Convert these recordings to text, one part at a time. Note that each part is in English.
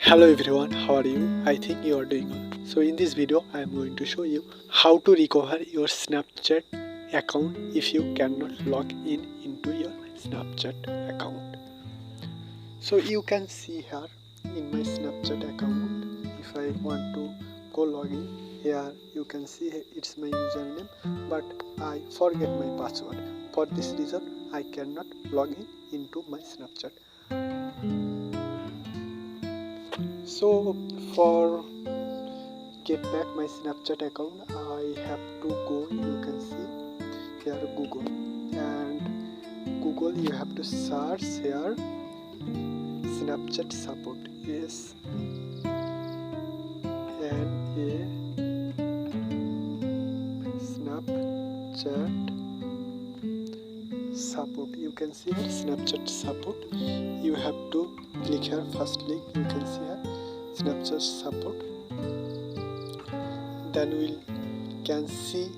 Hello everyone, how are you? I think you are doing well. So in this video I am going to show you how to recover your Snapchat account if you cannot log in into your Snapchat account. So you can see here in my Snapchat account, if I want to go log in, here you can see it's my username, but I forget my password. For this reason I cannot log in into my Snapchat. So for get back my Snapchat account, I have to go, you can see here Google, and Google you have to search here Snapchat support. Yes, and Snapchat support, you can see here Snapchat support. You have to click here, first link you can see here Snapchat support. Then we can see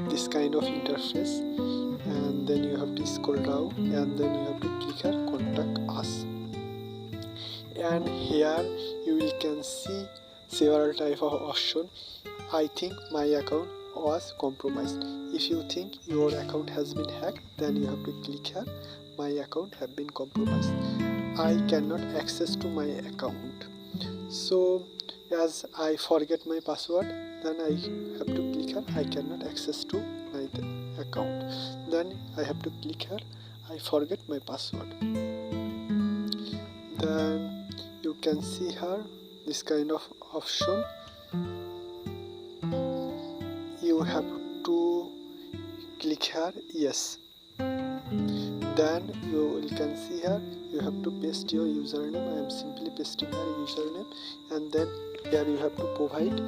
this kind of interface, and then you have to scroll down, and then you have to click here contact us, and here you will can see several type of option. I think my account was compromised. If you think your account has been hacked, then you have to click here my account have been compromised. I cannot access to my account, so as I forget my password, then I have to click here I cannot access to my account. Then I have to click here I forget my password. Then you can see here this kind of option. You have to click here yes. Then you can see here you have to paste your username. I am simply pasting here username, and then here you have to provide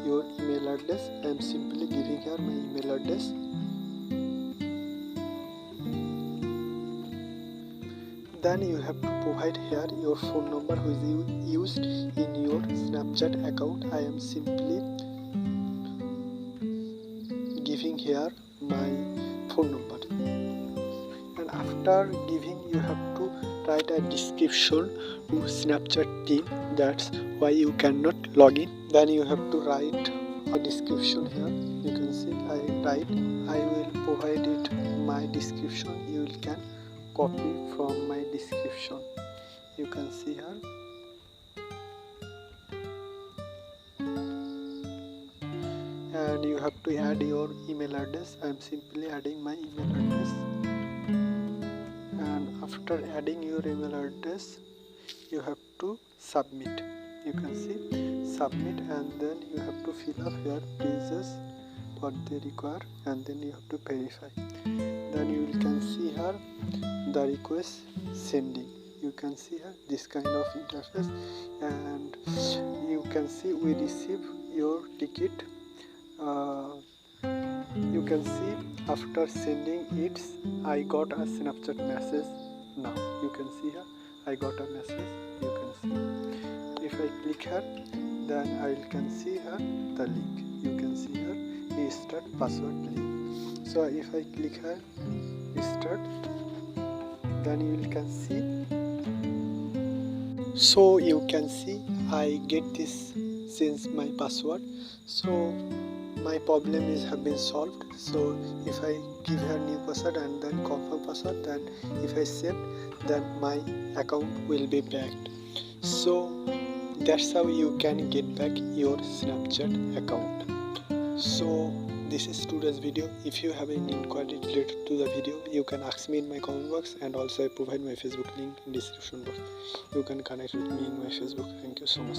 your email address. I am simply giving here my email address. Then you have to provide here your phone number which is used in your Snapchat account. I am simply giving here my phone number. And after giving, you have to write a description to Snapchat team, that's why you cannot log in. Then you have to write a description here. You can see I will provide it my description. You can copy from my description. You can see here. And you have to add your email address. I am simply adding my email address. And after adding your email address, you have to submit. You can see submit, and then you have to fill up here pages what they require, and then you have to verify. Then you can see here the request sending. You can see here this kind of interface, and you can see we receive your ticket. You can see after sending it, I got a Snapchat message. Now you can see here I got a message. You can see if I click here, then I can see here the link. You can see here restart password link. So if I click here restart, then you can see. So you can see I get this since my password. So my problem is have been solved. So if I give her new password and then confirm password, then if I save, then my account will be backed. So that's how you can get back your Snapchat account. So this is today's video. If you have any inquiry related to the video, you can ask me in my comment box, and also I provide my Facebook link in description box. You can connect with me in my Facebook. Thank you so much.